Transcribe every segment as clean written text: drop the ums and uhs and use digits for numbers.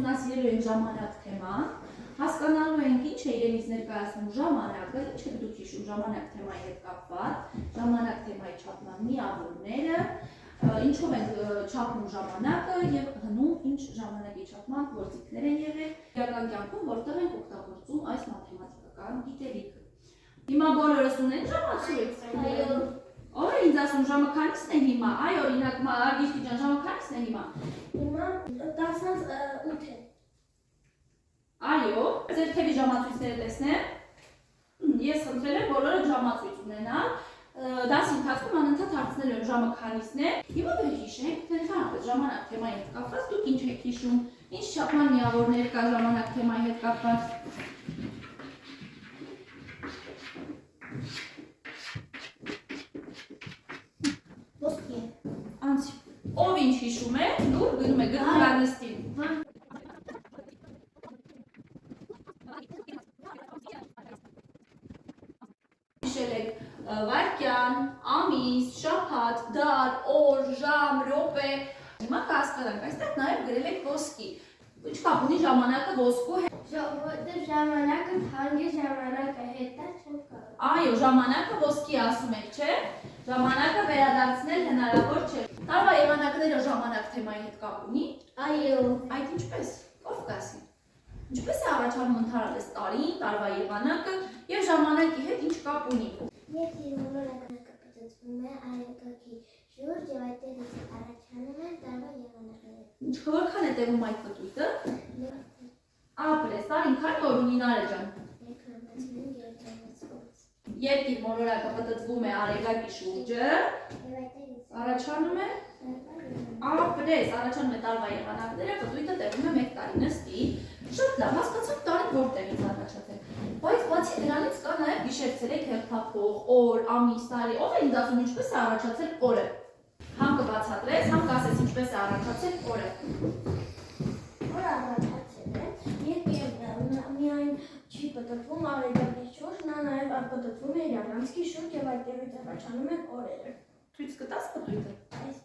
ուսումնասիրելու ենք ժամանակ թեման, հասկանալու ենք ինչ է իրենից ներկայացնում ժամանակը, ինչ է դուք հիշում ժամանակ թեմայի հետ կապված, ժամանակ թեմայի չափման միավորները, ինչով ենք չափում ժամանակը եւ հնում ինչ ժամանակի չափման գործիքներ են եղել իրական կյանքում, որտեղ ենք օգտագործում այս մաթեմատիկական գիտելիքը։ Հիմա բոլորս ունեն ժամացույց։ Այո։ Ո՞ր է ինձ ասում ժամը քանիսն է հիմա։ Այ օրինակ Արգիշկի ջան, ժամը քանիսն է հիմա։ Հիմա 10:08 է։ Այո, ձեր թևի ժամացույցները տեսնեմ։ Ես խնդրել եմ բոլորը ժամացույց ունենալ։ Դասի ընթացքում անընդհատ հարցնելու եմ ժամը քանիսն է։ Հիմա վերհիշենք, թե ընդհանրապես ժամանակ թեմայի հետ կապված դուք ինչ եք հիշում, ինչ չափման միավորներ կա ժամանակ թեմայի հետ կապված։ Ոսկի։ Անց ով ինչ հիշում է, դուր գնում է գրքանստին։ Հիշել եք վայրկյան, ամիս, շաբաթ, դար, օր, ժամ, րոպե։ Հիմա կհասկանանք, այստեղ նաև գրել եք ոսկի։ Ինչ կապ ունի ժամանակը ոսկու հետ։ Որտեղ ժամանակը թանկ է, ժամանակը հետա չեմ կարող։ Այո, ժամանակը ոսկի ասում եք, չէ՞։ Ժամանակը վերադարձնել հնարավոր չէ։ Տարվա եղանակները ժամանակ թեմայի հետ կապ ունի։ Այո։ Այդ ինչպես։ Ով կասի։ Ինչպես է առաջանում ընդհանրապես տարին, տարվա եղանակը եւ ժամանակի հետ ինչ կապ ունի։ Եթե մոլորակը պատծվում է արևակի շուրջ եւ այդտեղից առաջանում են տարվա եղանակները։ Ինչ որքան է տևում այդ պտույտը։ Ապրես, տարին քանի օր ունի Նարե ջան։ Երկիր մոլորակը պատծվում է արևակի շուրջը։ Եվ այդտեղից Առաջանում է ապրես, առաջանում է տարվա եղանակները, պտույտը տևում է 1 տարի նստի։ Շատ լավ, հասկացանք տարին որտեղից առաջացել։ Բայց բացի դրանից կա նաև գիշերցերեք հերթափող, օր, ամիս, տարի։ Ով է ինձ ասում ինչպես է առաջացել օրը։ Համ կբացատրես, համ կասես ինչպես է առաջացել օրը։ Օրը առաջացել է, երբ միայն չի պատտվում արևակի շուրջ, նա նաև պատտվում է իր առանցքի շուրջ եւ այդտեղից առաջանում են օրերը։ Ցույց կտաս պտույտը։ Այս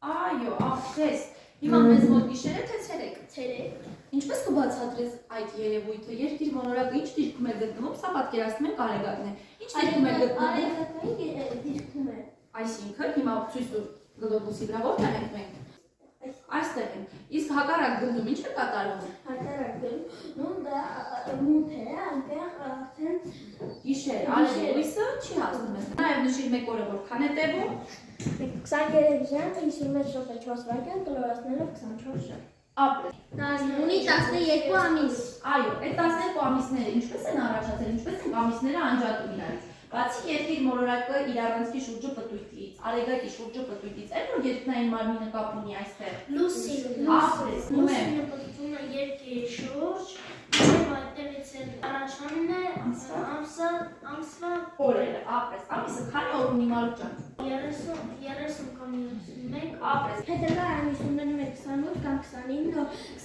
Այո, ապրես։ Հիմա մեզ մոտ գիշեր է թե ցերեկ։ ցերեկ։ Ինչպես կբացատրես այդ երևույթը։ Երկիր մոլորակը ինչ դիրքում է գտնվում, սա պատկերացնում ենք արևակն է։ Ինչ դիրքում է գտնվում։ Արևակային դիրքում է։ Այսինքն հիմա ցույց տուր գլոբուսի վրա որտեղ ենք մենք։ Այստեղ ենք։ Իսկ հակառակ գնդում ինչ է կատարվում։ Հակառակ գնում դա մութ է, այնտեղ արդեն Գիշեր, արևի լույսը չի հասնում է։ Նաև նշիր մեկ օրը որքան է տևում։ 23 ժամ 51 րոպե 4 վայրկյան կլորացնելով 24 ժամ։ Ապրես։ Ունի 12 ամիս։ Այո, այդ 12 ամիսները ինչպես են առաջացել, ինչպես են ամիսները անջատում իրարից։ Բացի երկիր մոլորակը իր առանցքի շուրջը պտույտից, արևակի շուրջը պտույտից, այդ որ երկնային մարմինը կապ ունի այստեղ։ Լուսի, Ապրես, լուսինը պատտվում է երկրի շուրջ, եւ այդտեղից առաջանում է ամսվա Օրերը, ապրես, ամիսը քանի օր ունի Մարուկ ջան։ 30 կամ 31 Ապրես։ Հետագա ամիս ունենում է 28 կամ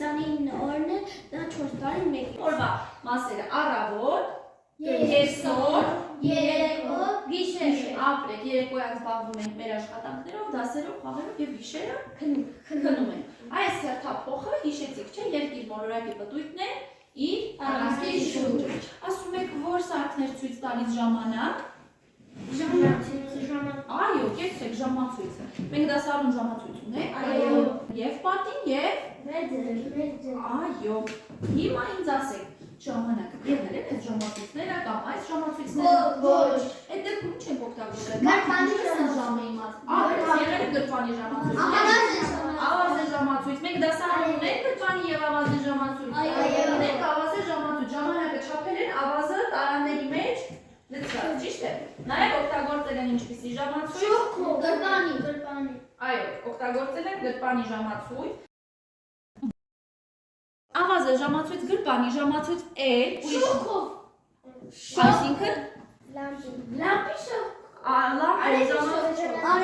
29 օրն է, դա 4 տարի մեկ։ Օրվա մասերը առավոտ, Կեսօր, երեկո, գիշեր։ ապրեք, երեկոյան զբաղվում ենք մեր աշխատանքներով, դասերով, խաղերով եւ գիշերը քնում ենք։ Այս հերթափոխը հիշեցիք, չէ՞, երկիր մոլորակի պտույտն է իր առանցքի շուրջը։ Ասում եք, որ սարքներ ցույց տալիս ժամանակ։ Ժամանակ։ Այո, կեցեք ժամացույցը։ Մենք դասարանում ժամացույց ունենք։ Այո։ Եվ պատին եւ Մեծ։ այո։ Հիմա ինձ ասեք, ժամանակը եղել է այս ժամացույցները կամ այս ժամացույցները։ Ոչ։ Այդ դեպքում ինչ ենք օգտագործել։ Գրպանի ժամը իմաց։ Ահա, եղել է գրպանի ժամացույց։ Ավազե ժամացույց։ Մենք դասարանում ունենք գրպանի եւ ավազե ժամացույց։ Այո։ Ունենք ավազե ժամացույց։ Ժամանակը չափել են ավազը տարաների մեջ լցված, ճիշտ է։ Նաեւ օգտագործել են ինչպիսի ժամացույց։ Գրպանի։ Այո, օգտագործել են գրպանի ժամացույց։ Ավազը ժամացույց գրպանի ժամացույց Շոկով։ Այսինքն Լամպի շոկ։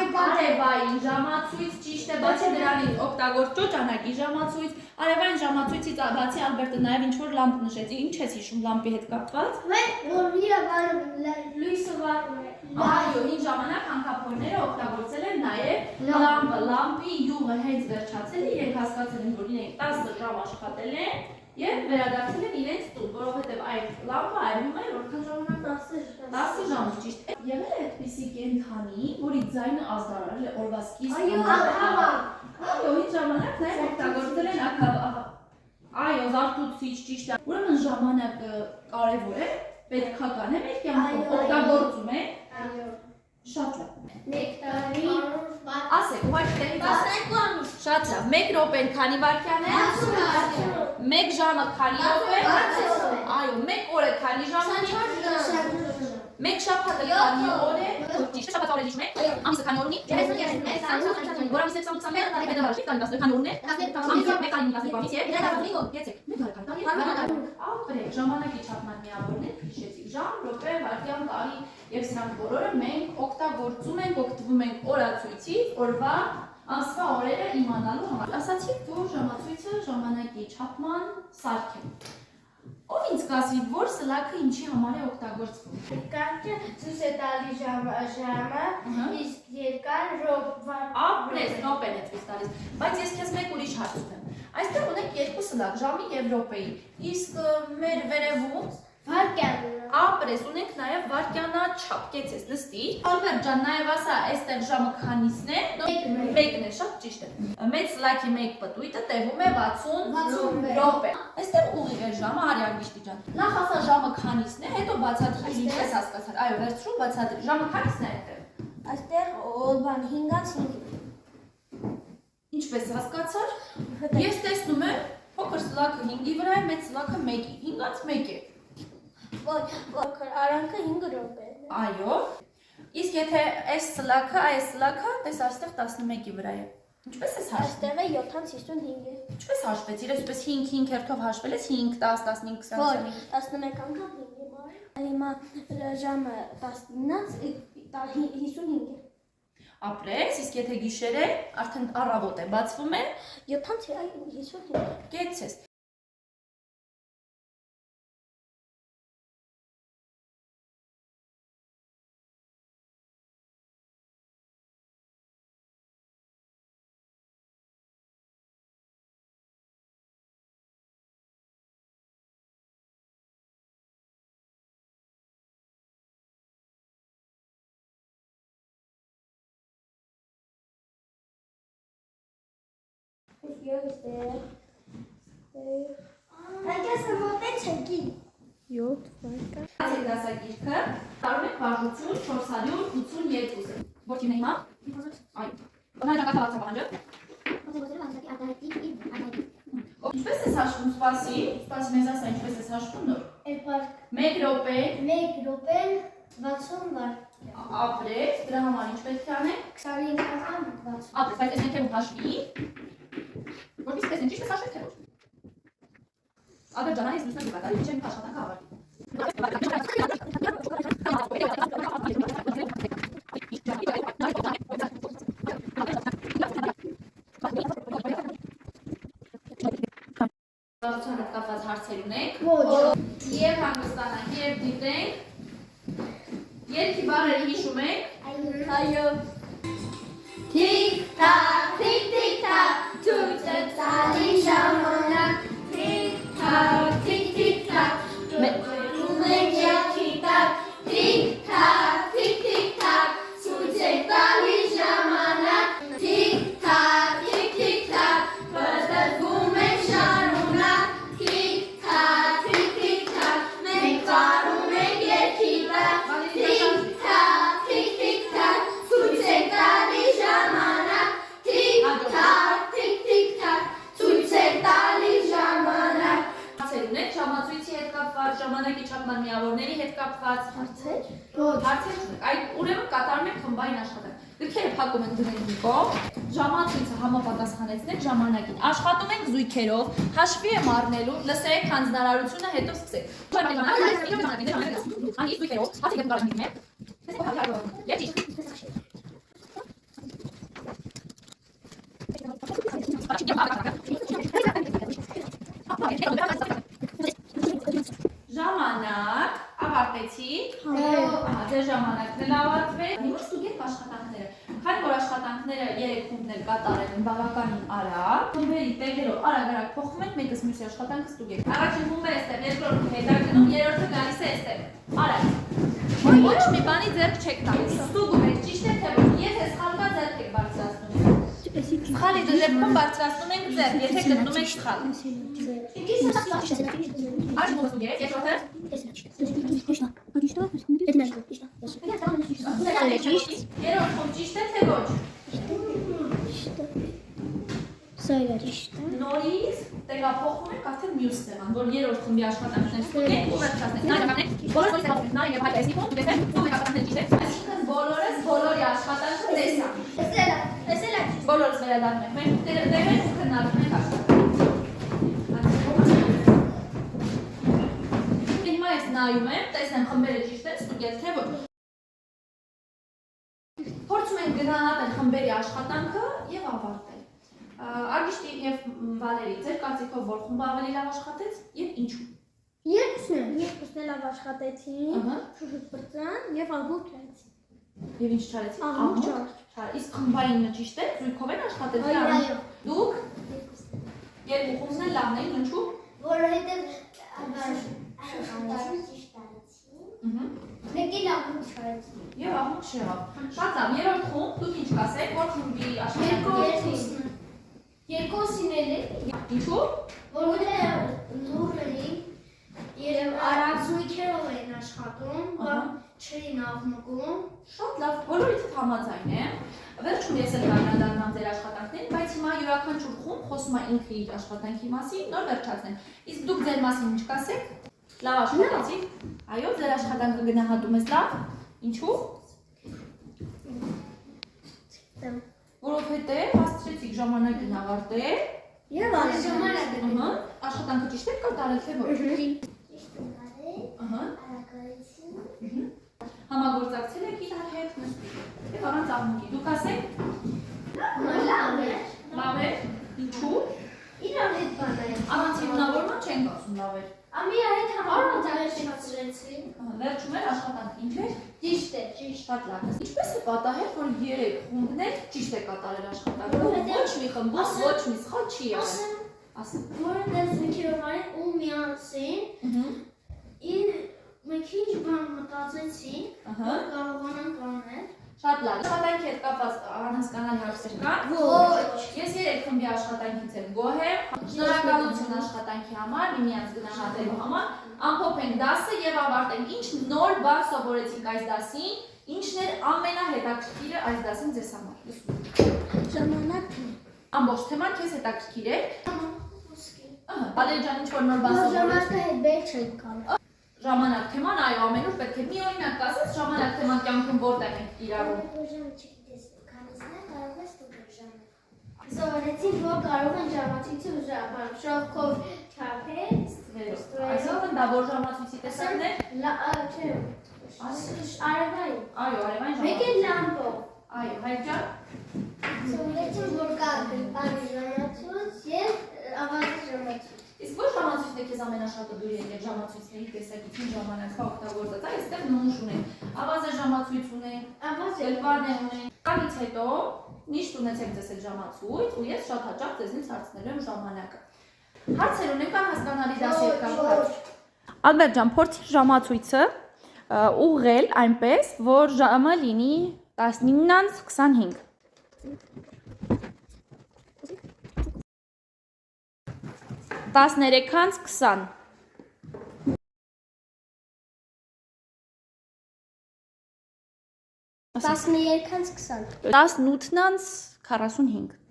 Արևային ժամացույց, ճիշտ է, բացի դրանից օգտագործ ճոճանակի ժամացույց, արևային ժամացույցից բացի Ալբերտը նաև ինչ-որ լամպ նշեց, ինչ ես հիշում լամպի հետ կապված։ Որ իր լույսը վառում է, Այո, հին ժամանակ հանքափորները օգտագործել են նաև լամպը, լամպի յուղը հենց վերջացել է, իրենք հասկացել են, որ իրենք 10 ժամ աշխատել են եւ վերադարձել են իրենց տուն, որովհետեւ այդ լամպը այրում է որքան ժամանակ 10 ժամ, ճիշտ է։ Եղել է այդպիսի կենդանի, որի ձայնը ազդարարել է օրվա սկիզբը։ Այո, հին ժամանակ նաև օգտագործել են ակավ։ Այո, զարթուցիչ, ճիշտ է։ Ուրեմն ժամանակը կարևոր է, պետքական է մեր կյանքում, օգտագործում է։ Այո։ Շատ լավ։ Նեկտարի Ասեք, ուղղակի տեղից ասեք։ Շատ լավ։ 1 րոպեն քանի վայրկյան է։ 1 ժամը քանի րոպե։ Այո, 1 օրը քանի ժամ է։ 1 շաբաթը քանի օր է։ Ճիշտ է, շաբաթը օրը հիշում եք։ Ամիսը քանի օր ունի։ 31, որ ամիսը 21, հետո դառնա, ճիշտ քանի օրն է։ Ամիսը 1 քանի 12 ամիս է։ Գեցեք, 1 քանի։ Ապրեք, ժամանակի չափման միավորներ հիշեցիք։ Ժամ, րոպե, վայրկյան, տարի եւ սրանք բոլորը մենք օգտագործում ենք, օգտվում ենք օրացույցից, օրվա, ամսվա օրերը իմանալու համար։ Ասացիք, որ ժամացույցը ժամանակի չափման սարք է։ Ով ինձ կասի, որ սլաքը ինչի համար է օգտագործվում։ Կարճը ցույց է տալի ժամը, իսկ երկար Ապրես, րոպեն է ցույց տալիս։ Բայց ես քեզ մեկ ուրիշ հարց ունեմ։ Այստեղ ունենք երկու սլակ, ժամի եւ րոպեի։ Իսկ մեր վերևում վայրկյան։ ապրես, ունենք նաև վայրկյանաչափ, կեցես նստի։ Ալբերտ ջան, նաև ասա, այստեղ ժամը քանիսն է։ Մեկն է, շատ ճիշտ է։ Մեծ սլաքի մեկ պտույտը տևում է 60 րոպե։ Այստեղ ուղիղ է ժամը, արի Արգիշտի ջան։ Նախ ասա ժամը քանիսն է, հետո բացատրի, ինչպես հասկացար։ Այո, վերցրու, բացատրի։ Ժամը քանիսն է այստեղ։ Այստեղ բան 5-ից 5։ Ինչպես հասկացար։ Ես տեսնում եմ, փոքր սլաքը 5-ի վրա է, մեծ սլաքը 1-ի, 5-ից 1 է։ Փոքր արանքը 5 րոպե է։ Այո։ Իսկ եթե այս սլաքը, տես այստեղ 11-ի վրա է։ Ինչպես ես հաշվում։ Այստեղ է 7-ից 55 է։ Ինչպես հաշվեցիր, այսպես 5 հերթով հաշվել ես 5, 10, 15, 20, 11 անգամ 5 է մարդ։ Հիմա ժամը 19-ից 55 է։ Ապրես, իսկ եթե գիշեր է, արդեն առավոտ է, բացվում է 7-ից 55։ կեցես։ Այդպես մոտեն չգի։ 7 վայրկյան։ Այս դասագիրքը տարում եք վարժություն 482-ը։ Որքին է հիմա։ Այո։ Բնաջական հավաքածը։ Ինչպես ես հաշվում, սպասի մեզ ասա, ինչպես ես հաշվում նոր։ 1 րոպե։ 1 րոպեն 60 վայր։ Ապրես, դրա համար ինչ պետք է անենք։ 25 անգամ 60։ Ապրես, բայց ես մենք հաշվի։ Որպես տեսնենք, ճիշտ է հաշվի թե ոչ։ Ալբերտ ջան, ես լուսնեմ դուք, արի չեմ աշխատանքը ավարտի։ Բարության հետ կապված հարցեր ունենք։ Ոչ։ Եվ հանգստանանք, եւ դիտենք։ Երկի բառերը հիշում եք։ Այո։ Թիկ-թակ, թիկ-թիկ-թակ, ցույց է տալի ժամանակ։ Թիկ-թակ, թիկ-թիկ-թակ, դուրում ենք յաքի տակ։ Թիկ-թակ, թիկ-թիկ-թակ, ցույց է տալի ժամանակ։ Թիկ-թակ, թիկ-թիկ-թակ, բրդվում ենք շարունակ։ Թիկ-թակ, թիկ-թիկ-թակ, մենք վարում ենք յաքի տակ։ Թիկ-թակ, թիկ-թիկ-թակ, ցույց է տալի ժամանակ։ Թիկ-թակ, թիկ-թիկ-թակ, ցույց է տալի ժամանակ։ Հարցեր ունեք ժամացույցի հետ կապված, ժամանակի չափման միավորների հետ կապված Հարցեր։ հարցեր չունեք։ Այդ ուրեմն կատարում եք խմբային աշխատանք։ Գրքերը փակում ենք դրենք մի կողմ, ժամացույցը համապատասխանեցնեք ժամանակին։ Աշխատում ենք զույգերով, հաշվի եմ առնելու, լսեք հանձնարարությունը, հետո սկսեք։ Ժամանակ, ավարտեցի։ Ահա, ձեր ժամանակն էլ ավարտվել։ Հիմա ստուգենք աշխատանքները։ Քանի որ աշխատանքները 3 խումբներ կատարել են բավականին արագ, խմբերի տեղերով արագ-արագ փոխում ենք, մեկս մյուսի աշխատանքը ստուգենք։ Առաջին խումբը էստեղ, երկրորդը հետագնում, երրորդը գալիս է էստեղ։ Արագ։ Ոչ մի բանի ձեռք չեք տալիս։ Ստուգում եք, ճիշտ է թե ոչ։ Եթե սխալ կա, ձեռք եք բարձրացնում։ Սխալի դեպքում բարձրացնում ենք ձեռք, եթե գտնում եք սխալ։ Առաջին խումբը ստուգեք, երկրորդը։ Երրորդ խումբ ճիշտ է թե ոչ։ Սա է ճիշտ է։ Նորից տեղափոխում ենք արդեն մյուս թեման, որ երրորդ խմբի աշխատանքներն ստուգենք ու վերջացնենք։ Նայեք, բոլորը ստեղծում են, նայեք, հայտ էսի խումբ, դուք եք, ո՞վ աշխատանքները ճիշտ է։ Այսինքն բոլորս բոլորի աշխատանքը տեսա։ Տեսել եք։ Բոլորս վերադառնում ենք, մենք տեղեր ու քննարկում ենք աշխատանքը։ Հիմա ես նայում եմ, տեսնեմ խմբերը ճիշտ են, ստուգել թե ոչ։ Փորձում ենք գնահատել խմբերի աշխատանքը եւ ավարտել։ Արգիշտի եւ Վալերի, ձեր կարծիքով որ խումբը ավելի լավ աշխատեց եւ ինչու։ Երկուսն էլ լավ աշխատեցին, շուշուտ բրծան եւ աղմուկ չարեցին։ Եվ ինչ չարեցին։ Աղմուկ չար։ Իսկ խմբայինը ճիշտ է, զույգով են աշխատել։ Այո։ Դուք երկու խումբն էլ լավն էին, ինչու։ Որովհետեւ աշխատանքը ճիշտ արեցին։ Մեկը աղմուկ չարեցին։ Եվ աղմուկ չեղավ։ Շատ լավ, երրորդ խումբ, դուք ինչ կասեք, որ խմբի աշխատանքը Երկուսին էլ է։ ինչու։ Որովհետեւ լուր էին եւ արագ զույգերով էին աշխատում, բայց չէին աղմուկում։ Շատ լավ, բոլորիցդ համաձայն եմ։ Վերջում ես էլ կանդրադառնամ ձեր աշխատանքներին, բայց հիմա յուրաքանչյուր խումբ խոսում է ինքը իր աշխատանքի մասին, նոր վերջացնենք։ Իսկ դուք ձեր մասին ինչ կասեք։ Լավ աշխատեցիք։ Այո, ձեր աշխատանքը գնահատում ես լավ։ Ինչու։ Որովհետեւ հասցրեցիք ժամանակին ավարտել։ Եվ ժամանակը Աշխատանքը ճիշտ է կատարել թե ոչ։ ճիշտ արել, Ահա։ արագացին։ Համագործակցել եք իրար հետ նստիկ։ Եվ առանց աղմուկի։ Դուք ասեք։ Լավ է։ Լավ է։ Ինչու։ Իրար հետ բանային։ Առանց հիմնավորման չենք ասում լավ է։ Ամիա հետ համագործակցեցին։ Վերջում էր աշխատանքը ինչ էր։ Ճիշտ է, ճիշտ։ Շատ լավ։ Ինչպես է պատահել, որ 3 խումբներ ճիշտ է կատարել աշխատանքը։ Որովհետև- Ոչ մի խմբ, ոչ մի սխալ չի եղել։ Ասեմ։ Որովհետև զույգերով այն ու միասին մենք ինչ բան մտածեցին, Ահա։ որ կարողանանք անել։ Շատ լավ։ Աշխատանքի հետ կապված անհասկանալի հարցեր կան։ Ոչ։ Ես 3 խմբի աշխատանքից եմ գոհ եմ։ Շնորհակալություն աշխատանքի համար, միմյանց գնահատելու համար։ Ամփոփ ենք դասը եւ ավարտենք։ Ինչ նոր բան սովորեցինք այս դասին, ինչն էր ամենահետաքրքիրը այս դասին ձեզ համար։ Ժամանակը։ Ամբողջ թեման քեզ հետաքրքիր է։ Ահա, Վալերի ջան, ինչ որ նոր բան սովորեցի։ Ժամանակը հետ բեր չենք կարող։ Ժամանակ թեման, այո, ամենուր պետք է մի օրինակ ասես, ժամանակ թեման կյանքում որտեղ ենք կիրառում։ Սովորեցինք, որ կարող են ժամացույցը շողքով չափել, Այսինքն դա որ ժամացույցի տեսակն է։ արևային, Այո, արևային մեկ ժամանակ։ է լամպով։ Այո, Հայկ ջան։ Սովորեցինք, որ կա գրպանի ժամացույց և ավազի ժամացույց։ Իսկ որ ժամացույցն է քեզ ամենաշատը դուր եկել ժամացույցների տեսակից ինչ ժամանակա օգտագործած, այստեղ նմուշ ունենք։ Ավազը ժամացույց ունենք, գրպան ունենք։ Դրանից հետո միշտ ունեցեք ձեզ այդ ժամացույց ու ես շատ հաճախ ձեզնից հարցնելու եմ ժամանակը։ Հարցեր ունենք անհասկանալի դասի հետ կապված։ Ալբերտ ջան, փորձի ժամացույցը ուղղել այնպես, որ ժամը լինի 19:25։ 13:20 12:20 18:45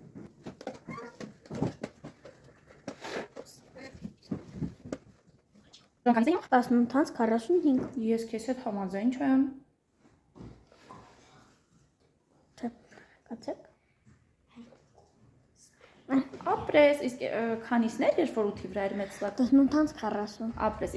18:45 Ես քեզ հետ համաձայն չեմ։ Կացեք Ապրես, իսկ քանիսն էր, երբ որ 8-ի վրա էր մեծլակ։ 18:40 Ապրես